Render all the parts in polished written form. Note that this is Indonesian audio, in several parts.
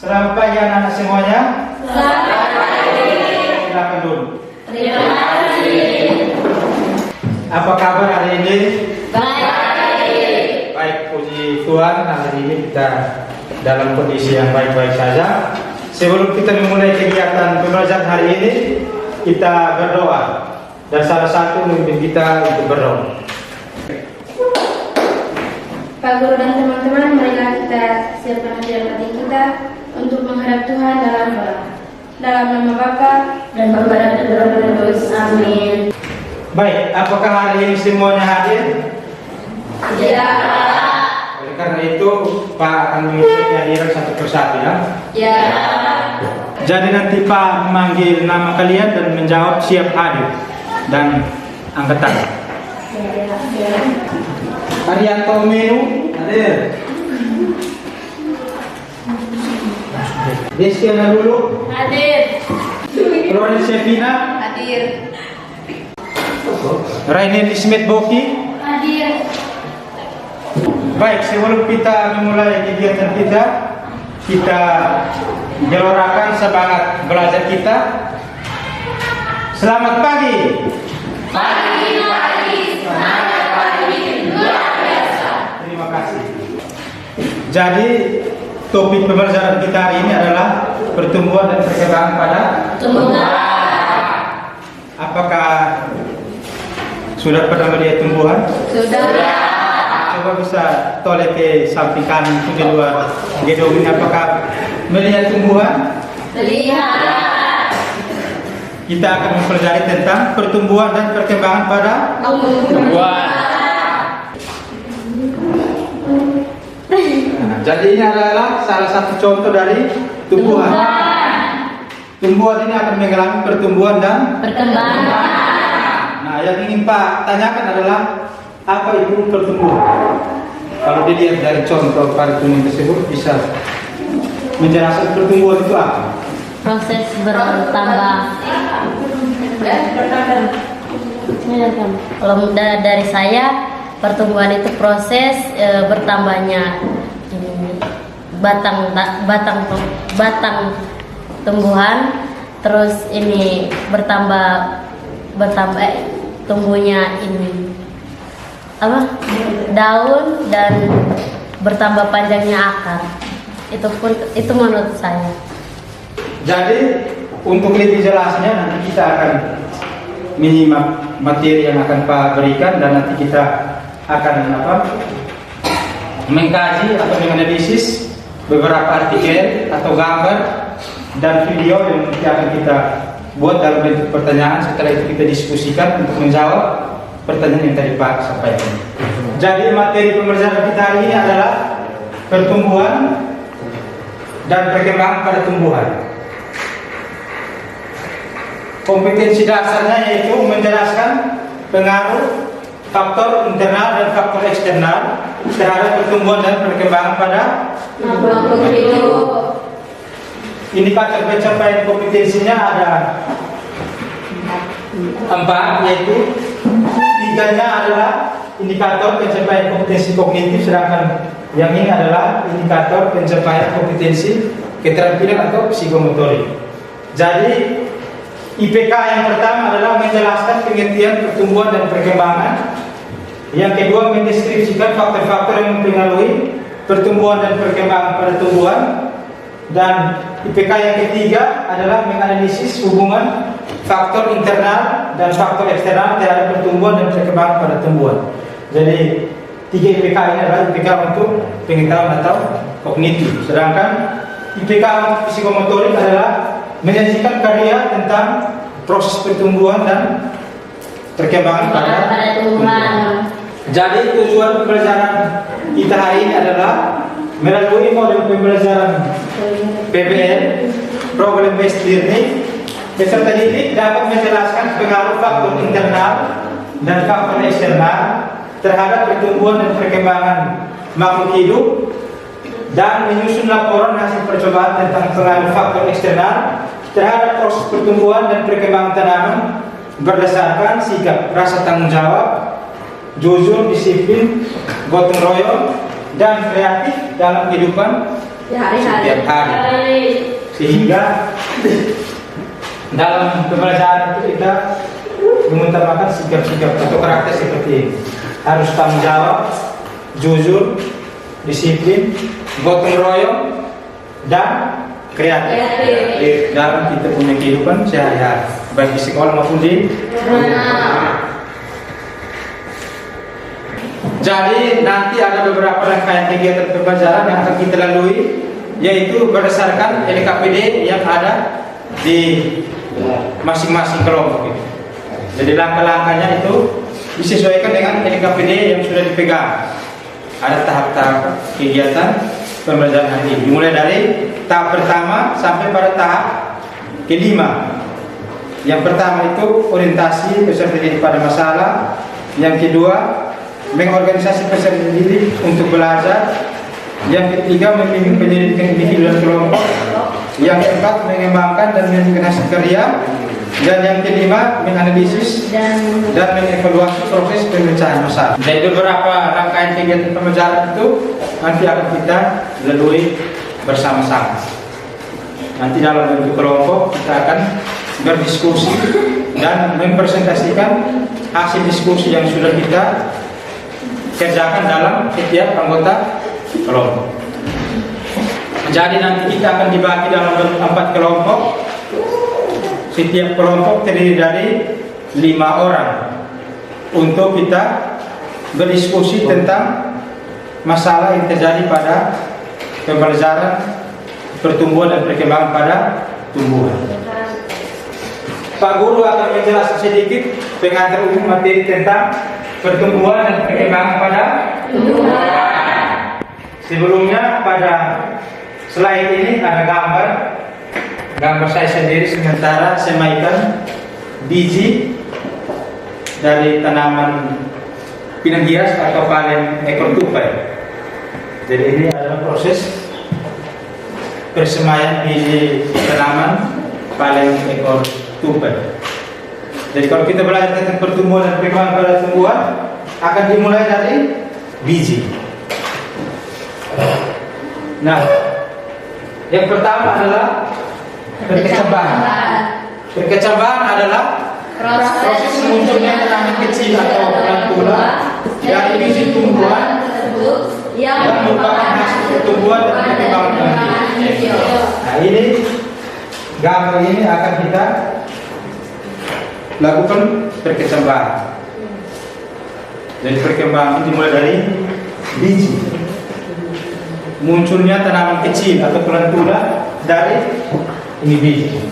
Selamat pagi anak-anak semuanya. Selamat pagi. Silakan dulu. Terima kasih. Apa kabar hari ini? Baik. Baik, puji Tuhan, hari ini kita dalam kondisi yang baik-baik saja. Sebelum kita memulai kegiatan pembelajaran hari ini, kita berdoa. Dan salah satu memimpin kita untuk berdoa. Pak Guru dan teman-teman, marilah kita siapkan hati kita untuk menghadap Tuhan dalam doa. Dalam nama Bapa Dan Bapa dan Roh Kudus. Amin. Baik, apakah hari ini semuanya hadir? Ya. Oleh karena itu, Pak akan mengikuti kehadiran satu persatu ya. Ya. Jadi nanti Pak memanggil nama kalian dan menjawab siap hadir dan angkat tangan. Arianto Menu hadir. Desiana dulu. Hadir. Florence Sevina. Hadir. Rainer Smith Boki. Hadir. Baik, sebelum kita memulai kegiatan kita gelorakan semangat belajar kita. Selamat pagi. Pagi. Semangat pagi. Luar biasa. Terima kasih. Jadi topik pembelajaran kita hari ini adalah pertumbuhan dan perkembangan pada Tumbuhan. Apakah sudah pernah melihat tumbuhan? Sudah. Coba bisa toleh ke samping kanan itu di luar gedung ini. Apakah melihat tumbuhan? Lihat. Kita akan mempelajari tentang pertumbuhan dan perkembangan pada Tumbuhan. Nah, jadi ini adalah salah satu contoh dari tumbuhan. Tumbuhan ini akan mengalami pertumbuhan dan Perkembangan. Nah, yang ingin Pak tanyakan adalah apa itu pertumbuhan? Kalau dilihat dari contoh pada tumbuhan tersebut bisa menjelaskan pertumbuhan itu apa? Proses bertambah. Kalau dari saya, pertumbuhan itu proses bertambahnya batang tumbuhan, terus ini bertambah tumbuhnya ini apa, daun, dan bertambah panjangnya akar. Itu menurut saya. Jadi untuk lebih jelasnya nanti kita akan menyimak materi yang akan Pak berikan dan nanti kita akan mengkaji atau menganalisis beberapa artikel atau gambar dan video yang nanti akan kita buat dalam bentuk pertanyaan. Setelah itu kita diskusikan untuk menjawab pertanyaan yang tadi Pak sampaikan. Jadi materi pembelajaran kita hari ini adalah pertumbuhan dan perkembangan pada tumbuhan. Kompetensi dasarnya yaitu menjelaskan pengaruh faktor internal dan faktor eksternal terhadap pertumbuhan dan perkembangan pada Makhluk hidup. indikator pencapaian kompetensinya ada 4, yaitu 3-nya adalah indikator pencapaian kompetensi kognitif, sedangkan yang ini adalah indikator pencapaian kompetensi keterampilan atau psikomotorik. Jadi IPK yang pertama adalah menjelaskan pengertian pertumbuhan dan perkembangan. Yang kedua mendeskripsikan faktor-faktor yang mempengaruhi pertumbuhan dan perkembangan pada tumbuhan. Dan IPK yang ketiga adalah menganalisis hubungan faktor internal dan faktor eksternal terhadap pertumbuhan dan perkembangan pada tumbuhan. Jadi 3 IPK ini adalah IPK untuk pengetahuan atau kognitif. Sedangkan IPK untuk psikomotorik adalah menyajikan karya tentang proses pertumbuhan dan perkembangan pada tumbuhan. Jadi tujuan pembelajaran kita hari ini adalah melalui model pembelajaran PBL (Problem Based Learning), peserta didik dapat menjelaskan pengaruh faktor internal dan faktor eksternal terhadap pertumbuhan dan perkembangan makhluk hidup dan menyusun laporan hasil percobaan tentang pengaruh faktor eksternal terhadap proses pertumbuhan dan perkembangan tanaman berdasarkan sikap rasa tanggung jawab, jujur, disiplin, gotong royong, dan kreatif dalam kehidupan setiap hari. Sehingga dalam pembelajaran itu kita mengutamakan sikap-sikap atau karakter seperti ini. Harus tanggung jawab, jujur, disiplin, gotong royong, dan kreatif dalam kita punya kehidupan sehari-hari, baik di sekolah maupun di rumah. Jadi nanti ada beberapa rangkaian kegiatan pembelajaran yang akan kita lalui, yaitu berdasarkan LKPD yang ada di masing-masing kelompok. Jadi langkah-langkahnya itu disesuaikan dengan LKPD yang sudah dipegang. Ada tahap-tahap kegiatan pembelajaran hari ini, dimulai dari tahap pertama sampai pada tahap kelima. Yang pertama itu orientasi peserta didik pada masalah. Yang kedua, mengorganisasi peserta didik untuk belajar. Yang ketiga, membimbing penyelidikan individu dan kelompok. Yang keempat, mengembangkan dan menunjukkan hasil karya. Dan yang kelima, menganalisis dan mengevaluasi proses pemecahan masalah. Jadi beberapa rangkaian kegiatan pembelajaran itu nanti akan kita lalui bersama-sama. Nanti dalam bentuk kelompok kita akan berdiskusi dan mempresentasikan hasil diskusi yang sudah kita kerjakan dalam setiap anggota kelompok. Jadi nanti kita akan dibagi dalam 4 kelompok. Setiap kelompok terdiri dari 5 orang untuk kita berdiskusi tentang masalah yang terjadi pada pembelajaran pertumbuhan dan perkembangan pada tumbuhan. Pak Guru akan menjelaskan sedikit pengantar umum materi tentang pertumbuhan dan perkembangan pada tumbuhan. Sebelumnya pada slide ini ada gambar saya sendiri, sementara semaikan biji dari tanaman pinang hias atau panen ekor tupai. Jadi ini adalah proses persemaian biji tanaman panen ekor tupai. Jadi kalau kita belajar tentang pertumbuhan dan perkembangan pada tumbuhan, akan dimulai dari biji. Nah, yang pertama adalah perkecambahan. Perkecambahan adalah proses munculnya tanaman kecil atau plantula dari biji tumbuhan yang merupakan hasil pertumbuhan dan perkembangan nanti. Nah, ini gambar ini akan kita lakukan perkecambahan. Jadi perkembangan itu dimulai dari biji. Munculnya tanaman kecil atau plantula dari ini biji.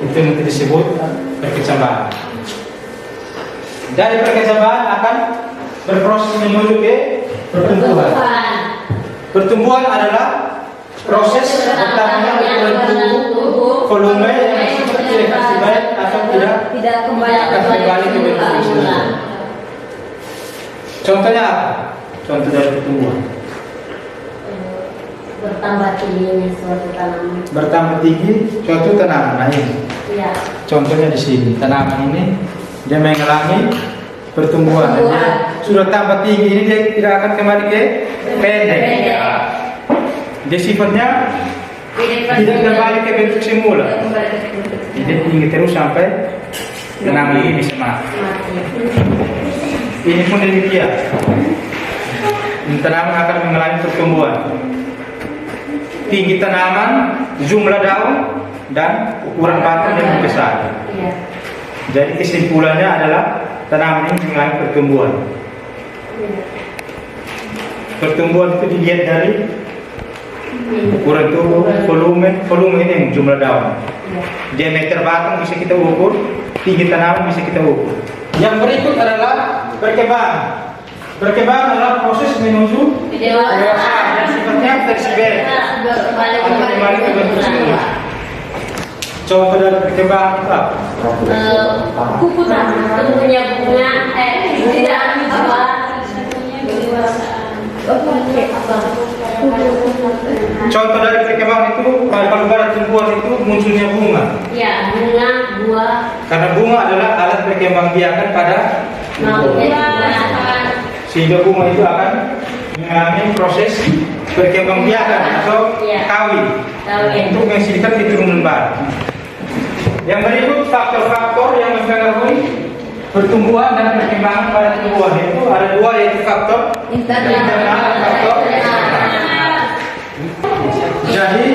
Itu yang disebut perkecambahan. Dari perkecambahan akan berproses menuju ke pertumbuhan. Pertumbuhan adalah proses pertamanya berbentuk volume yang seperti reaksi baik atau tidak kembali ke bentuk semula. Contohnya apa? Contoh dari pertumbuhan. Bertambah tingginya suatu tanaman. Bertambah tinggi suatu tanaman. Nah ini. Ya. Contohnya di sini, tanaman ini dia mengalami pertumbuhan. Dia sudah tambah tinggi, ini dia tidak akan kembali ke pendek. Dia sifatnya tidak kembali ke bentuk semula. Dia tinggi terus sampai tanaman ini bisa mati. Ini pun demikian. Tanaman akan mengalami pertumbuhan. Tinggi tanaman, jumlah daun, dan ukuran batang yang besar. Jadi kesimpulannya adalah tanaman ini mengalami pertumbuhan. Pertumbuhan itu dilihat dari ukuran tubuh, volume ini yang jumlah daun. Diameter batang bisa kita ukur, tinggi tanaman bisa kita ukur. Yang berikut adalah perkembangan. Perkembangan adalah proses menuju dewasa dan sifatnya fleksibel atau kembali ke bentuk semula. Contoh dari perkembangan apa? Kuku tumbuhnya bunga, tidak apa? Contoh dari perkembangan itu kalau pada tumbuhan itu munculnya bunga. Ya, bunga, buah. Karena bunga adalah alat perkembangbiakan pada tumbuhan. Sehingga bunga itu akan mengalami proses perkembangbiakan atau Iya. kawin Kawin. untuk menghasilkan keturunan baru. Yang berikut faktor-faktor yang mempengaruhi pertumbuhan dan perkembangan pada tumbuhan itu ada dua, yaitu faktor internal dan faktor eksternal. Jadi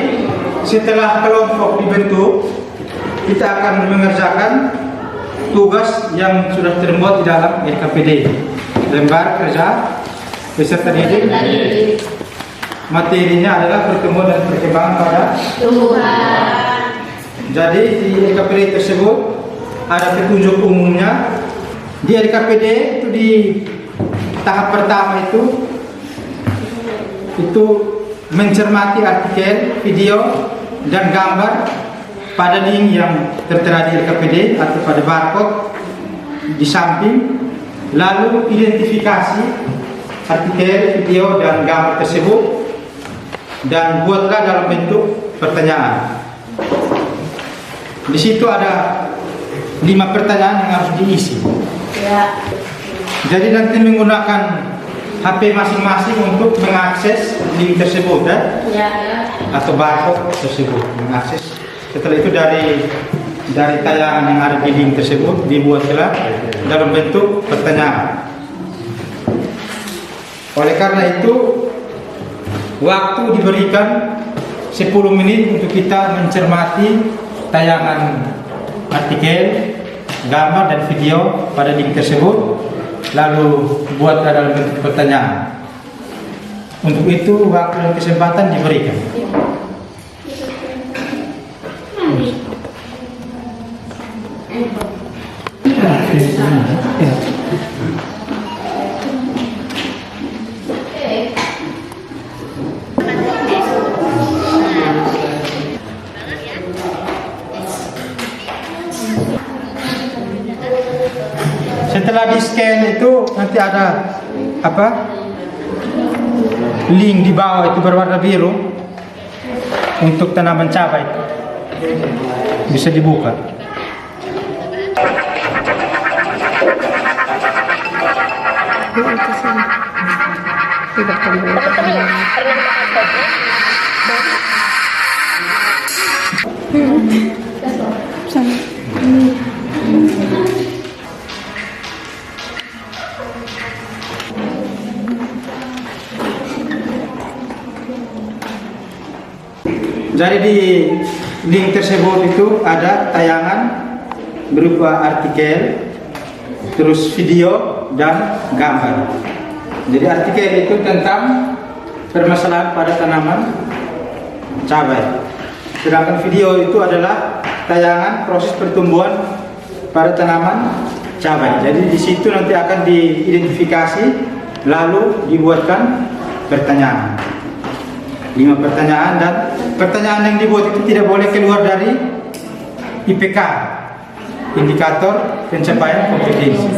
setelah kelompok dibentuk, kita akan mengerjakan tugas yang sudah termuat di dalam LKPD, lembar kerja peserta didik. Materinya adalah pertumbuhan dan perkembangan pada Tumbuhan. Jadi di LKPD tersebut ada petunjuk umumnya. Di LKPD itu di tahap pertama itu mencermati artikel, video, dan gambar pada link yang tertera di LKPD atau pada barcode di samping, lalu identifikasi artikel, video, dan gambar tersebut dan buatlah dalam bentuk pertanyaan. Di situ ada 5 pertanyaan yang harus diisi. Ya. Jadi nanti menggunakan HP masing-masing untuk mengakses link tersebut Ya. atau barcode tersebut, mengakses. Setelah itu dari tayangan yang ada di link tersebut dibuatlah dalam bentuk pertanyaan. Oleh karena itu waktu diberikan 10 menit untuk kita mencermati tayangan artikel, gambar, dan video pada link tersebut, lalu buatlah dalam bentuk pertanyaan. Untuk itu waktu dan kesempatan diberikan. Setelah di scan itu nanti ada link di bawah itu berwarna biru untuk tanaman cabai, bisa dibuka. Jadi di link tersebut itu ada tayangan berupa artikel, terus video dan gambar. Jadi artikel itu tentang permasalahan pada tanaman cabai. Sedangkan video itu adalah tayangan proses pertumbuhan pada tanaman cabai. Jadi di situ nanti akan diidentifikasi lalu dibuatkan pertanyaan. 5 pertanyaan, dan pertanyaan yang dibuat itu tidak boleh keluar dari IPK, indikator pencapaian kompetensi.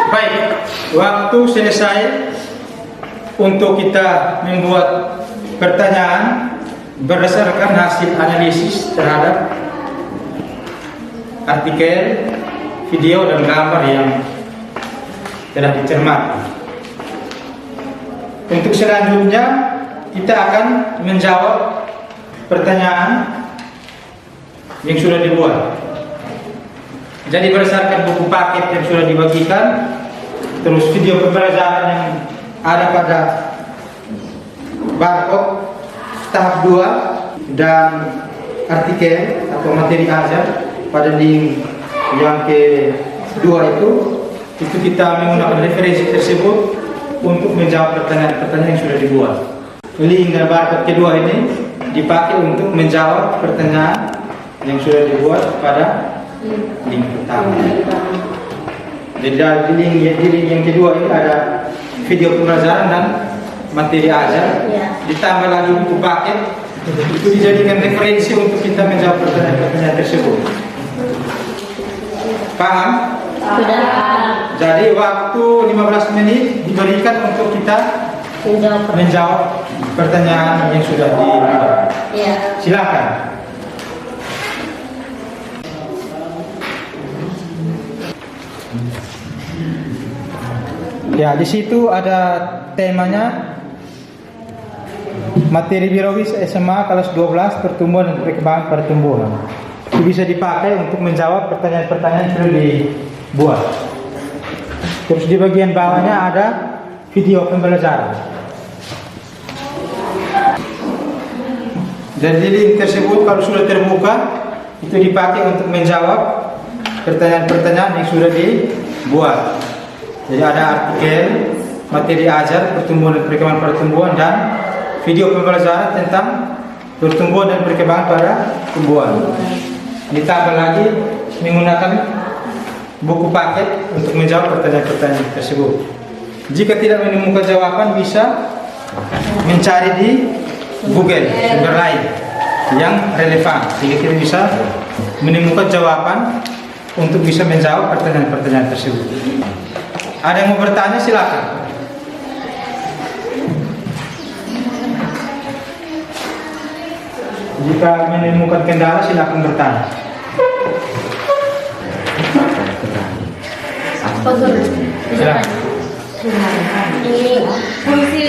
Baik, waktu selesai untuk kita membuat pertanyaan berdasarkan hasil analisis terhadap artikel, video, dan gambar yang telah dicermati. Untuk selanjutnya kita akan menjawab pertanyaan yang sudah dibuat. Jadi berdasarkan buku paket yang sudah dibagikan, terus video pembelajaran yang ada pada barcode tahap 2, dan artikel atau materi ajar pada link yang kedua itu kita menggunakan referensi tersebut untuk menjawab pertanyaan-pertanyaan yang sudah dibuat. Link dan barcode kedua ini dipakai untuk menjawab pertanyaan yang sudah dibuat pada link pertama. Jadi di link yang kedua ini ada video pembelajaran dan materi ajar, ditambah lagi buku paket. Itu dijadikan referensi untuk kita menjawab pertanyaan-pertanyaan tersebut. Paham? Sudah. Jadi waktu 15 menit diberikan untuk kita menjawab pertanyaan yang sudah dibuat. Ya. Silakan. Ya, di situ ada temanya materi biologis SMA kelas 12 pertumbuhan dan perkembangan pertumbuhan. Itu bisa dipakai untuk menjawab pertanyaan-pertanyaan yang sudah dibuat. Terus di bagian bawahnya ada video pembelajaran. Dan di link tersebut kalau sudah terbuka itu dipakai untuk menjawab pertanyaan-pertanyaan yang sudah dibuat. Jadi ada artikel, materi ajar, pertumbuhan dan perkembangan pertumbuhan, dan video pembelajaran tentang pertumbuhan dan perkembangan pada tumbuhan. Ditambah lagi menggunakan buku paket untuk menjawab pertanyaan-pertanyaan tersebut. Jika tidak menemukan jawaban, bisa mencari di Google sumber lain yang relevan, sehingga kita bisa menemukan jawaban untuk bisa menjawab pertanyaan-pertanyaan tersebut. Ada yang mau bertanya, silakan. Jika menemukan kendala, silakan bertanya. Silakan. Ini fungsi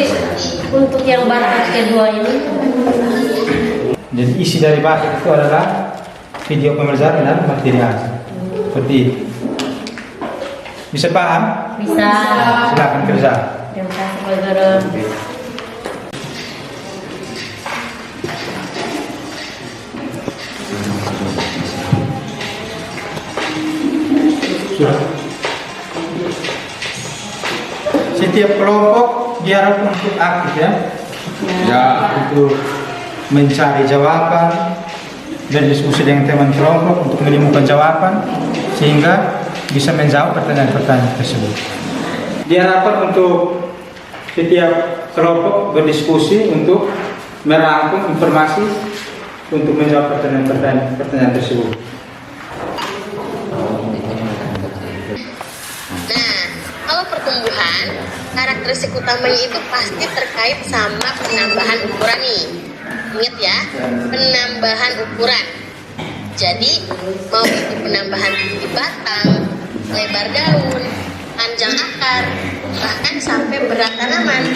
untuk yang batas kedua ini. Jadi isi dari batas itu adalah video pembelajaran dan materi ajar. Seperti itu. Bisa paham? Bisa. Silakan kerja. Terima kasih Pak Guru. Sudah. Setiap kelompok diharapkan untuk aktif ya. Ya, untuk mencari jawaban dan diskusi dengan teman kelompok untuk menemukan jawaban sehingga bisa menjawab pertanyaan-pertanyaan tersebut. Diharapkan untuk setiap kelompok berdiskusi untuk merangkum informasi untuk menjawab pertanyaan tersebut. Nah, kalau pertumbuhan, karakteristik utamanya itu pasti terkait sama penambahan ukuran nih. Ingat ya, penambahan ukuran. Jadi, mau itu penambahan tinggi batang, lebar daun, panjang akar, bahkan sampai berat tanaman,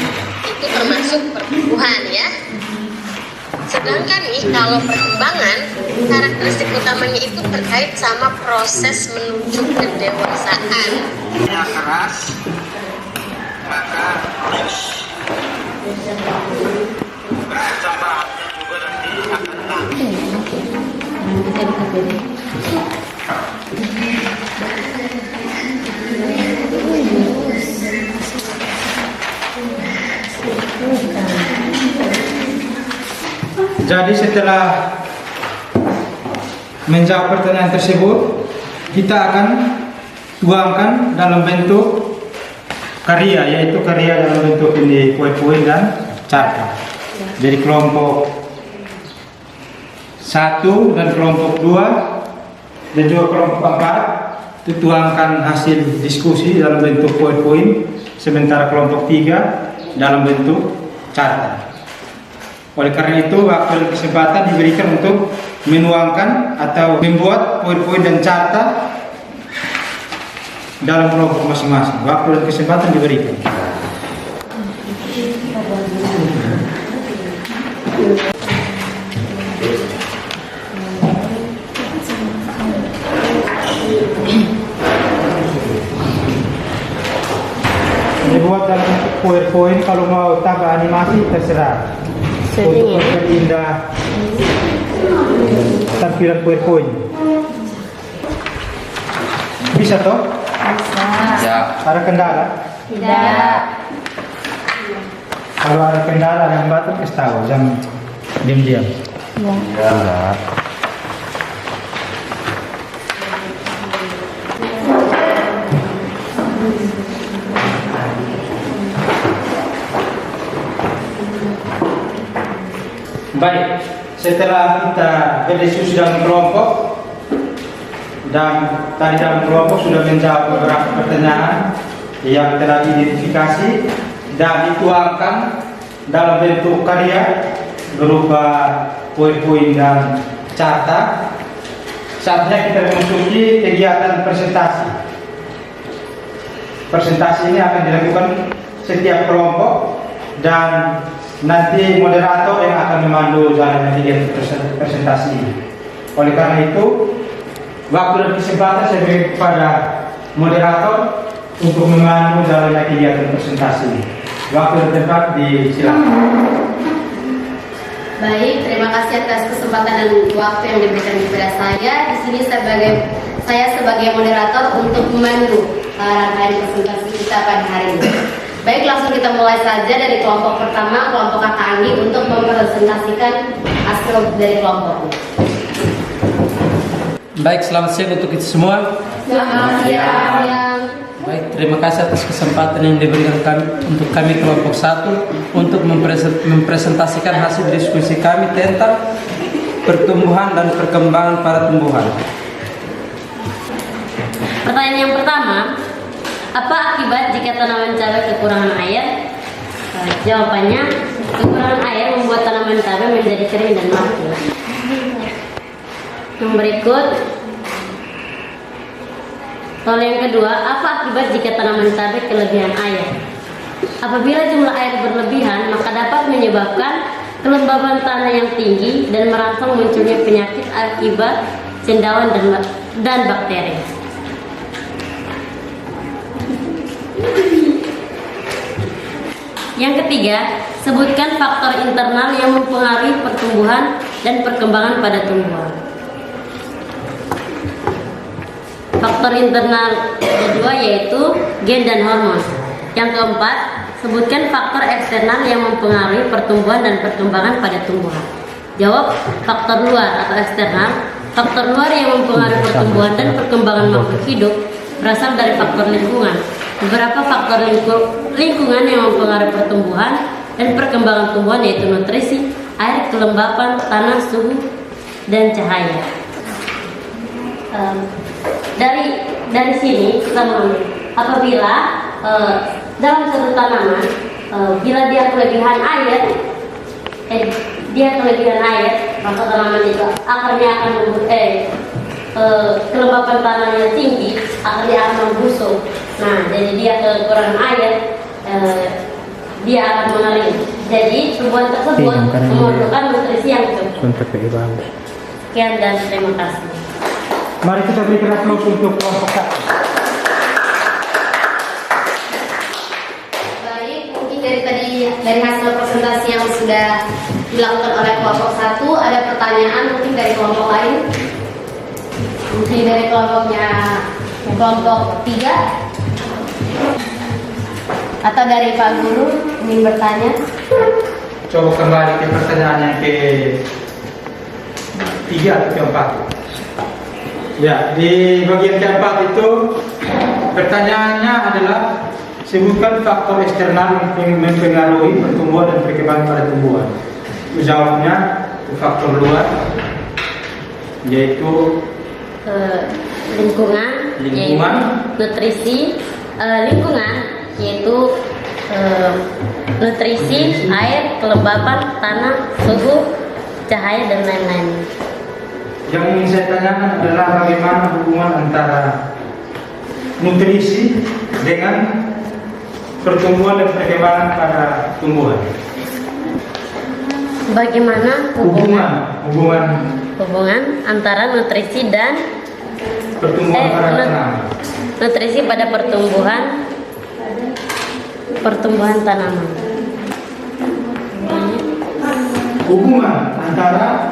itu termasuk pertumbuhan ya. Sedangkan nih kalau perkembangan, karakteristik utamanya itu terkait sama proses menuju kedewasaan. Yang keras, maka harus perkembangannya juga nanti akan lambat. Jadi setelah menjawab pertanyaan tersebut, kita akan tuangkan dalam bentuk karya, yaitu karya dalam bentuk ini poin-poin dan carta. Jadi kelompok 1 dan kelompok 2 dan juga kelompok 4 itu tuangkan hasil diskusi dalam bentuk poin-poin, sementara kelompok 3 dalam bentuk carta. Oleh karena itu, waktu dan kesempatan diberikan untuk menuangkan atau membuat poin-poin dan carta dalam kelompok masing-masing. Waktu dan kesempatan diberikan. Dibuat dalam poin-poin, kalau mau tambah animasi terserah. Untuk memperindah tampilan poin-poin. Bisa toh? Bisa. Ada kendala? Tidak. Kalau ada kendala yang batuk, kasih tahu, jangan diam-diam. Ya. Baik, setelah kita berdiskusi dalam kelompok dan tadi dalam kelompok sudah menjawab beberapa pertanyaan yang telah diidentifikasi dan dituangkan dalam bentuk karya berupa poin-poin dan carta. Saatnya kita memasuki kegiatan presentasi. Presentasi ini akan dilakukan setiap kelompok dan nanti moderator yang akan memandu jalannya kegiatan presentasi. Oleh karena itu, waktu dan kesempatan saya beri kepada moderator untuk memandu jalannya kegiatan presentasi. Waktu dan tempat disilakan. Baik, terima kasih atas kesempatan dan waktu yang diberikan kepada saya. Di sini saya sebagai moderator untuk memandu rangkaian presentasi kita pada hari ini. Baik, langsung kita mulai saja dari kelompok pertama, kelompok Kakak Anggi, untuk mempresentasikan hasil dari kelompoknya. Baik, selamat siang untuk kita semua. Selamat siang. Baik, terima kasih atas kesempatan yang diberikan untuk kami kelompok 1 untuk mempresentasikan hasil diskusi kami tentang pertumbuhan dan perkembangan para tumbuhan. Pertanyaan yang pertama, apa akibat jika tanaman cabai kekurangan air? Jawabannya, kekurangan air membuat tanaman cabai menjadi kering dan mati. Yang berikut, soal yang kedua, apa akibat jika tanaman cabai kelebihan air? Apabila jumlah air berlebihan, maka dapat menyebabkan kelembaban tanah yang tinggi dan merangsang munculnya penyakit akibat cendawan dan bakteri. Yang ketiga, sebutkan faktor internal yang mempengaruhi pertumbuhan dan perkembangan pada tumbuhan. Faktor internal kedua yaitu gen dan hormon. Yang keempat, sebutkan faktor eksternal yang mempengaruhi pertumbuhan dan perkembangan pada tumbuhan. Jawab, faktor luar atau eksternal. Faktor luar yang mempengaruhi pertumbuhan dan perkembangan makhluk hidup berasal dari faktor lingkungan. Beberapa faktor lingkungan yang mempengaruhi pertumbuhan dan perkembangan tumbuhan yaitu nutrisi, air, kelembapan, tanah, suhu, dan cahaya. Dari sini kita mengambil apabila dalam satu tanaman bila dia kelebihan air, maka tanaman itu akarnya akan kelembapan tanahnya tinggi, akarnya akan membusuk. Nah, jadi dia kekurangan air, dia akan mengering. Jadi tumbuhan tersebut memerlukan nutrisi yang cukup. Sekian dan terima kasih. Mari kita berikan aplaus untuk kelompok 1. Baik, mungkin dari hasil presentasi yang sudah dilakukan oleh kelompok 1, ada pertanyaan mungkin dari kelompok lain. Mungkin dari kelompok 3 atau dari Pak Guru ingin bertanya. Coba kembali ke pertanyaan yang ke-3 atau ke-4. Ya, di bagian keempat itu pertanyaannya adalah sebutkan faktor eksternal yang mempengaruhi pertumbuhan dan perkembangan pada tumbuhan. Jawabnya faktor luar, yaitu lingkungan, yaitu nutrisi, nutrisi, air, kelembapan, tanah, suhu, cahaya, dan lain-lain. Yang ingin saya tanyakan adalah bagaimana hubungan antara nutrisi dengan pertumbuhan dan perkembangan pada tumbuhan. Bagaimana hubungan antara nutrisi dan pertumbuhan pada tanaman? Nutrisi pada pertumbuhan tanaman. Hubungan antara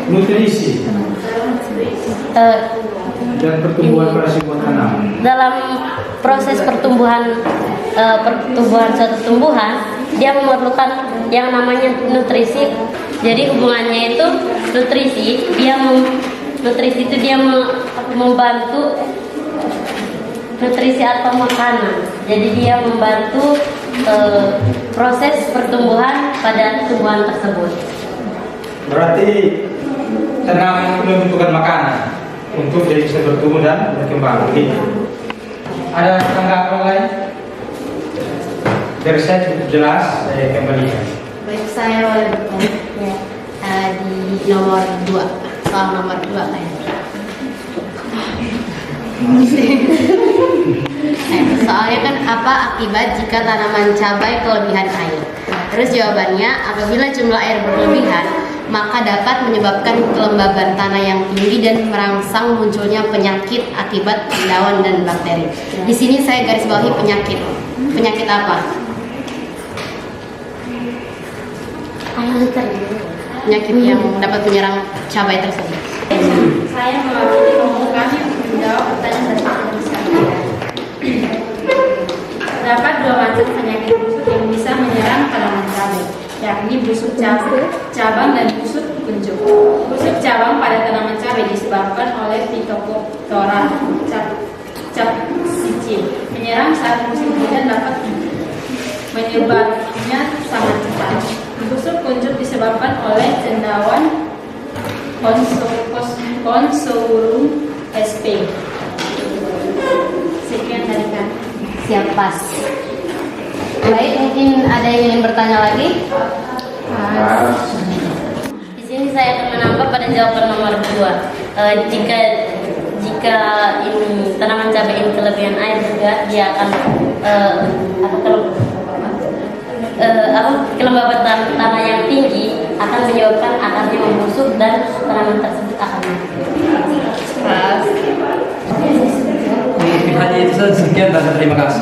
nutrisi dan pertumbuhan pada sebuah tanaman. Dalam proses pertumbuhan suatu tumbuhan, dia memerlukan yang namanya nutrisi. Jadi hubungannya itu nutrisi itu dia membantu nutrisi atau makanan. Jadi dia membantu proses pertumbuhan pada tumbuhan tersebut. Berarti tanaman itu membutuhkan makanan untuk dia bisa bertumbuh dan berkembang. Begitu. Ada tanggapan lain? Dari saya cukup jelas, saya kembalikan. Baik, saya boleh bertanya di nomor 2, soal nomor 2 kayaknya. Soalnya kan apa akibat jika tanaman cabai kelebihan air? Terus jawabannya, apabila jumlah air berlebihan, maka dapat menyebabkan kelembaban tanah yang tinggi dan merangsang munculnya penyakit akibat daun dan bakteri. Di sini saya garis bawahi penyakit. Penyakit apa? Penyakit yang dapat menyerang cabai tersebut. Saya mewakili kelompok kami untuk menjawab pertanyaan dari penulisan. Terdapat 2 macam penyakit busuk yang bisa menyerang tanaman cabai, yakni busuk cabang dan busuk kuncup. Busuk cabang pada tanaman cabai disebabkan oleh Phytophthora capsicum. Menyerang saat musim hujan dapat menyebarnya sangat cepat. Busuk kuncup disebabkan oleh cendawan Consaurum sp. Sekian dari kami. Siap, pas. Baik, mungkin ada yang ingin bertanya lagi? Di sini saya akan menambah pada jawaban nomor 2. Jika ini tanaman cabai ini kelebihan air juga, dia akan kelembaban tanah yang tinggi akan menyebabkan akarnya membusuk dan tanaman tersebut akan mati. Mungkin hanya itu saja, sekian dan terima kasih.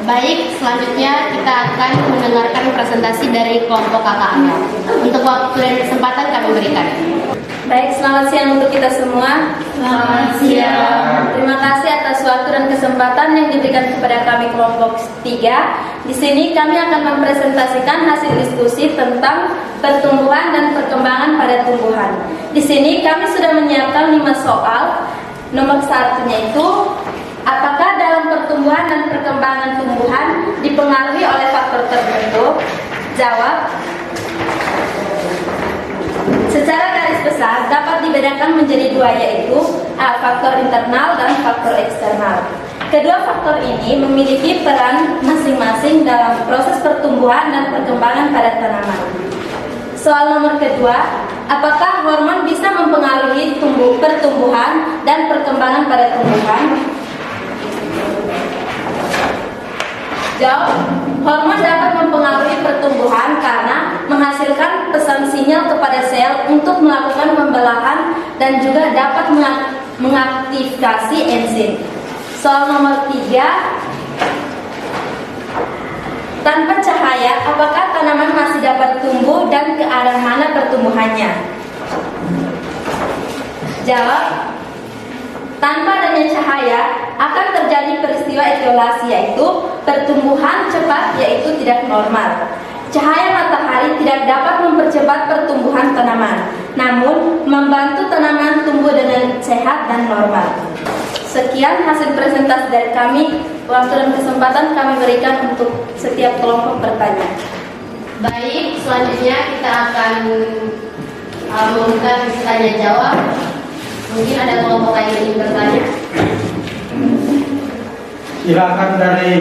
Baik, selanjutnya kita akan mendengarkan presentasi dari kelompok KKL. Untuk waktu dan kesempatan kami berikan. Baik, selamat siang untuk kita semua. Selamat siang. Terima kasih atas waktu dan kesempatan yang diberikan kepada kami kelompok 3. Di sini kami akan mempresentasikan hasil diskusi tentang pertumbuhan dan perkembangan pada tumbuhan. Di sini kami sudah menyiapkan 5 soal. Nomor 1-nya itu, apakah dalam pertumbuhan dan perkembangan tumbuhan dipengaruhi oleh faktor tertentu? Jawab. Secara garis besar dapat dibedakan menjadi 2, yaitu faktor internal dan faktor eksternal. Kedua faktor ini memiliki peran masing-masing dalam proses pertumbuhan dan perkembangan pada tanaman. Soal nomor kedua, apakah hormon bisa mempengaruhi pertumbuhan dan perkembangan pada tumbuhan? Jawab. Hormon dapat mempengaruhi pertumbuhan karena menghasilkan pesan sinyal kepada sel untuk melakukan pembelahan dan juga dapat mengaktifasi enzim. Soal nomor 3, tanpa cahaya, apakah tanaman masih dapat tumbuh dan ke arah mana pertumbuhannya? Jawab. Tanpa adanya cahaya akan terjadi peristiwa etiolasi, yaitu pertumbuhan cepat yaitu tidak normal. Cahaya matahari tidak dapat mempercepat pertumbuhan tanaman, namun membantu tanaman tumbuh dengan sehat dan normal. Sekian hasil presentasi dari kami. Waktu dan kesempatan kami berikan untuk setiap kelompok bertanya. Baik, selanjutnya kita akan membuka sesi tanya jawab. Mungkin ada kelompok lain yang ingin bertanya. Silakan dari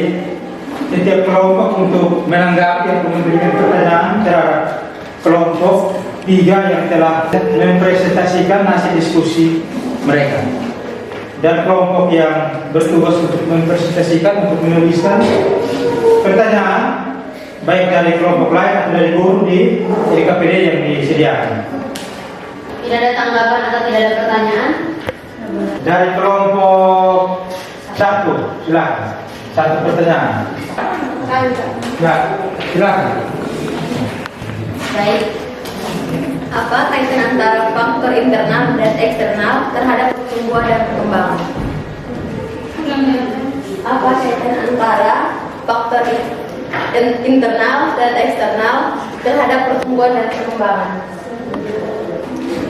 setiap kelompok untuk menanggapi atau memberikan pertanyaan terhadap kelompok 3 yang telah mempresentasikan hasil diskusi mereka. Dan kelompok yang bertugas untuk mempresentasikan, untuk menuliskan pertanyaan baik dari kelompok lain atau dari guru di KPD yang disediakan. Tidak ada tanggapan atau tidak ada pertanyaan? Dari kelompok 1, silakan. 1 pertanyaan. Ya, silakan. Baik. Apa kaitan antara faktor internal dan eksternal terhadap pertumbuhan dan perkembangan? Apa kaitan antara faktor internal dan eksternal terhadap pertumbuhan dan perkembangan?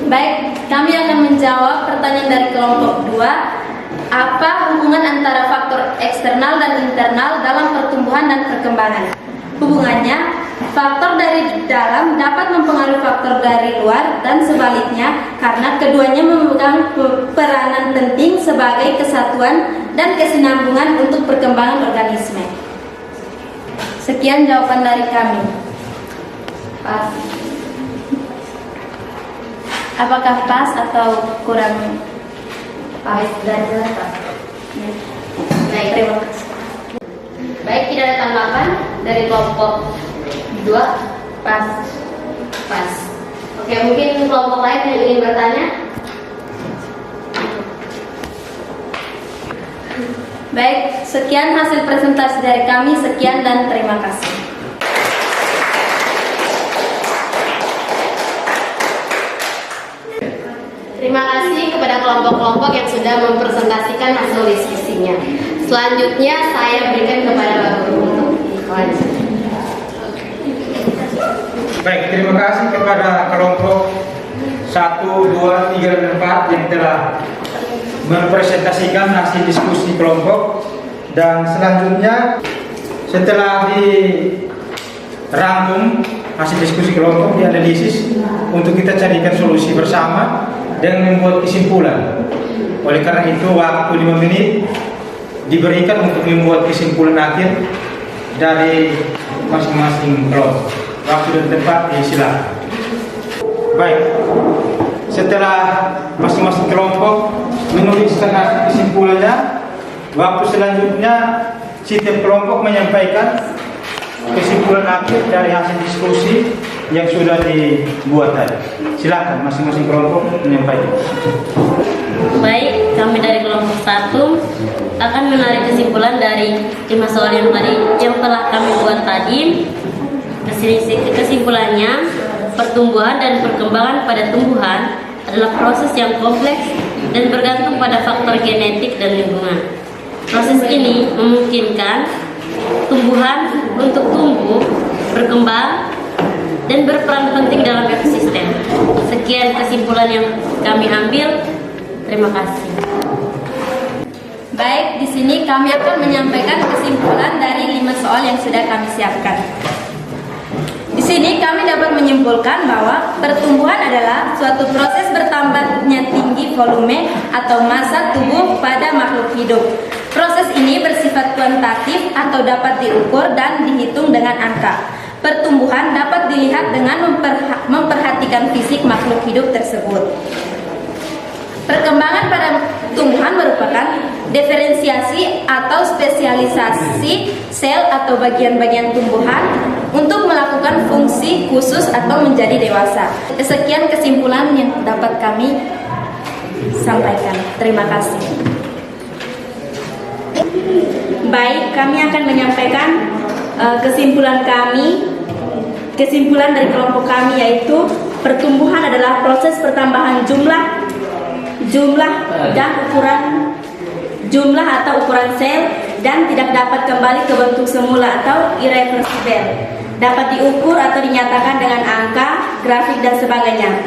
Baik, kami akan menjawab pertanyaan dari kelompok 2. Apa hubungan antara faktor eksternal dan internal dalam pertumbuhan pertumbuhan dan perkembangan. Hubungannya, faktor dari dalam dapat mempengaruhi faktor dari luar dan sebaliknya karena keduanya memegang peranan penting sebagai kesatuan dan kesinambungan untuk perkembangan organisme. Sekian jawaban dari kami. Pas. Apakah pas atau kurang pas? Dan jelas, Pak. Baik, terima kasih. Baik, tidak ada tanggapan dari kelompok 2. Pas. Pas. Oke, mungkin kelompok lain yang ingin bertanya. Baik, sekian hasil presentasi dari kami. Sekian dan terima kasih. Terima kasih kepada kelompok-kelompok yang sudah mempresentasikan hasil diskusinya. Selanjutnya saya berikan kepada Bapak Guru untuk dilanjutkan. Baik, terima kasih kepada kelompok 1, 2, 3, dan 4 yang telah mempresentasikan hasil diskusi kelompok. Dan selanjutnya setelah dirangkum hasil diskusi kelompok, dianalisis untuk kita carikan solusi bersama dan membuat kesimpulan. Oleh karena itu waktu 5 menit diberikan untuk membuat kesimpulan akhir dari masing-masing kelompok. Waktu dan tempat disilakan. Baik, setelah masing-masing kelompok menuliskan hasil kesimpulannya, waktu selanjutnya setiap kelompok menyampaikan kesimpulan akhir dari hasil diskusi yang sudah dibuat tadi. Silakan masing-masing kelompok menyampaikan. Baik, kami dari kelompok 1 akan menarik kesimpulan dari 5 soal yang telah kami buat tadi. Kesimpulannya, pertumbuhan dan perkembangan pada tumbuhan adalah proses yang kompleks dan bergantung pada faktor genetik dan lingkungan. Proses ini memungkinkan tumbuhan untuk tumbuh, berkembang, dan berperan penting dalam ekosistem. Sekian kesimpulan yang kami ambil. Terima kasih. Baik, di sini kami akan menyampaikan kesimpulan dari 5 soal yang sudah kami siapkan. Di sini kami dapat menyimpulkan bahwa pertumbuhan adalah suatu proses bertambahnya tinggi volume atau massa tubuh pada makhluk hidup. Proses ini bersifat kuantitatif atau dapat diukur dan dihitung dengan angka. Pertumbuhan dapat dilihat dengan memperhatikan fisik makhluk hidup tersebut. Perkembangan pada tumbuhan merupakan diferensiasi atau spesialisasi sel atau bagian-bagian tumbuhan untuk melakukan fungsi khusus atau menjadi dewasa. Sekian kesimpulan yang dapat kami sampaikan. Terima kasih. Baik, kami akan menyampaikan kesimpulan kami. Kesimpulan dari kelompok kami yaitu pertumbuhan adalah proses pertambahan jumlah dan jumlah atau ukuran sel dan tidak dapat kembali ke bentuk semula atau irreversible. Dapat diukur atau dinyatakan dengan angka, grafik dan sebagainya.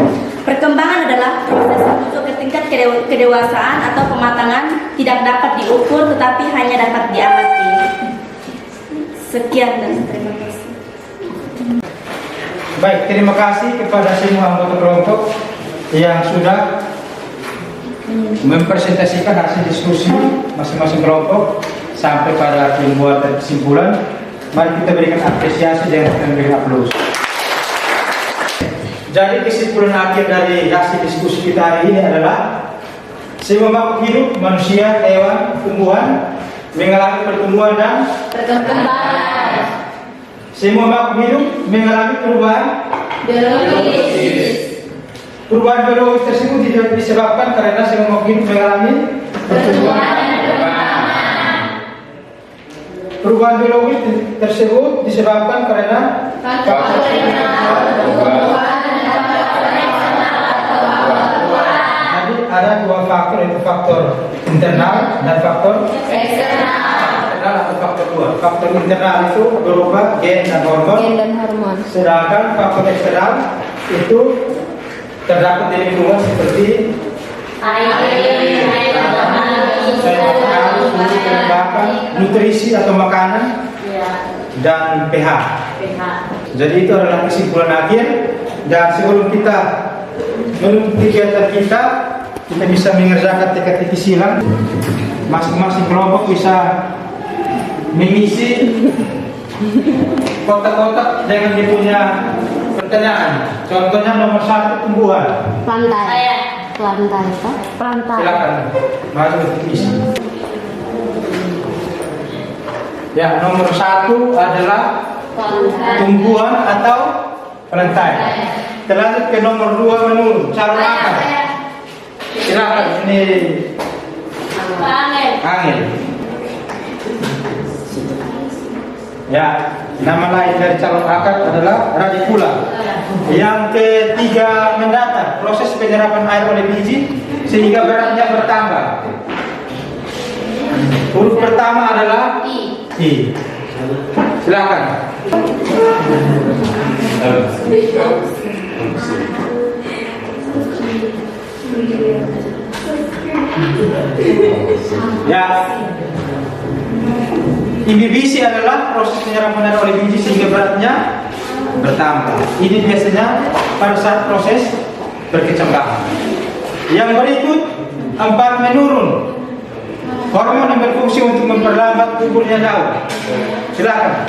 Perkembangan adalah proses menuju ke tingkat kedewasaan atau kematangan, tidak dapat diukur tetapi hanya dapat diamati. Sekian dan terima kasih. Baik, terima kasih kepada semua anggota kelompok yang sudah mempresentasikan hasil diskusi masing-masing kelompok sampai pada pembuatan kesimpulan. Mari kita berikan apresiasi dengan memberi aplaus. Jadi kesimpulan akhir dari hasil diskusi kita hari ini adalah semua makhluk hidup, manusia, hewan, tumbuhan mengalami pertumbuhan dan Perkembangan semua makhluk hidup mengalami perubahan. biologis. Perubahan biologis tersebut tidak disebabkan karena semua makhluk hidup mengalami pertumbuhan. Perubahan biologis tersebut disebabkan karena jadi ada dua faktor, yaitu faktor internal dan faktor eksternal atau faktor dua. Faktor internal itu berupa gen dan hormon. Sedangkan faktor eksternal itu terdapat di lingkungan seperti Air, suhu, kelembapan, nutrisi atau makanan Ya, dan pH. PH. Jadi itu adalah kesimpulan akhir. Dan sebelum kita menutup kegiatan kita bisa mengerjakan teka-teki silang. Masing-masing kelompok bisa mengisi kotak-kotak dengan dia punya pertanyaan. Contohnya nomor 1 tumbuhan. Plantai. Plantai apa? Plantai. Silakan maju isi. Ya, nomor 1 adalah tumbuhan atau plantai. Terlanjut ke nomor 2 menurun calon akar. Silakan, ini angin. Ya, nama lain dari calon akar adalah radikula. Yang ketiga mendatar, proses penyerapan air oleh biji sehingga beratnya bertambah. Huruf pertama adalah I. Silakan. Ya. Imbibisi adalah proses penyerapan air oleh biji sehingga beratnya bertambah. Ini biasanya pada saat proses berkecambahan. Yang berikut 4 menurun. Hormon yang berfungsi untuk memperlambat guburnya daun. Silakan.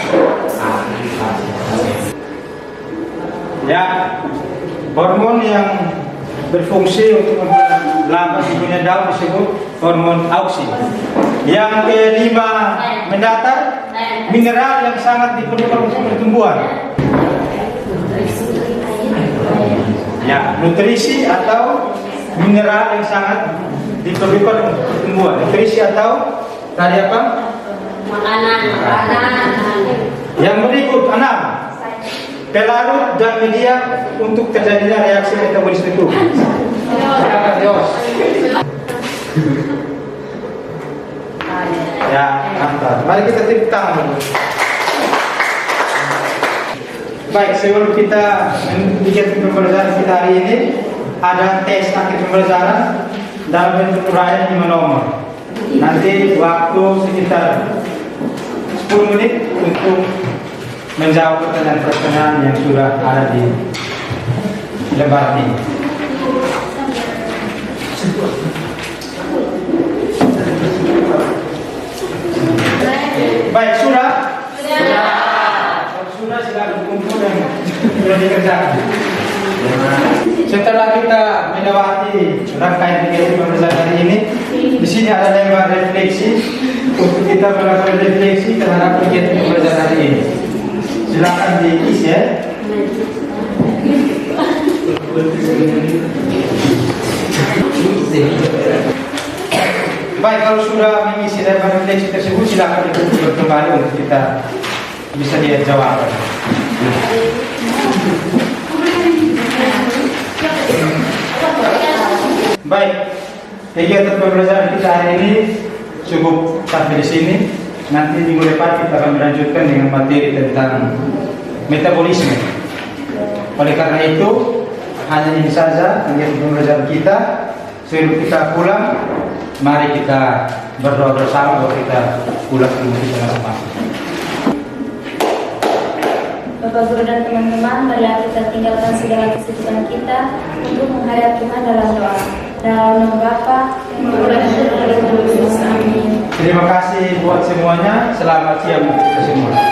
Ya, hormon yang berfungsi untuk memperlambat guburnya daun disebut hormon auksi. Yang kelima mendatar, mineral yang sangat diperlukan untuk pertumbuhan. Ya, nutrisi atau mineral yang sangat diperlukan untuk pertumbuhan. Nutrisi atau tadi apa? Makanan. Yang berikut 6. Pelarut dan media untuk terjadinya reaksi metabolisme tubuh. Silakan, Yos. Ya, mantap. Mari kita tepuk tangan dulu. Baik, sebelum kita membuat pembelajaran kita hari ini, ada tes akhir pembelajaran dalam bentuk uraian 5 nomor. Nanti waktu sekitar 10 menit untuk menjawab pertanyaan-pertanyaan yang sudah ada di lembar ini. Baik, sudah? Kalau sudah silakan kumpul dan sudah dikerjakan. Setelah kita melewati rangkaian kegiatan pembelajaran hari ini, di sini ada lembar refleksi untuk kita melakukan refleksi terhadap kegiatan pembelajaran hari ini. Silakan diisi ya. Baik, kalau sudah mengisi lembar refleksi tersebut, silakan dikumpulkan kembali untuk kita bisa lihat jawaban. Baik, kegiatan pembelajaran kita hari ini cukup sampai di sini. Nanti minggu depan kita akan melanjutkan dengan materi tentang metabolisme. Oleh karena itu, hanya ini saja kegiatan pembelajaran kita. Sebelum kita pulang, mari kita berdoa bersama bahwa kita pulang ke rumah kita masing-masing. Bapak Guru dan teman-teman, marilah kita tinggalkan segala kesibukan kita untuk menghadap Tuhan dalam doa. Dalam nama Bapa, Amin. Terima kasih buat semuanya. Selamat siang untuk kita semua.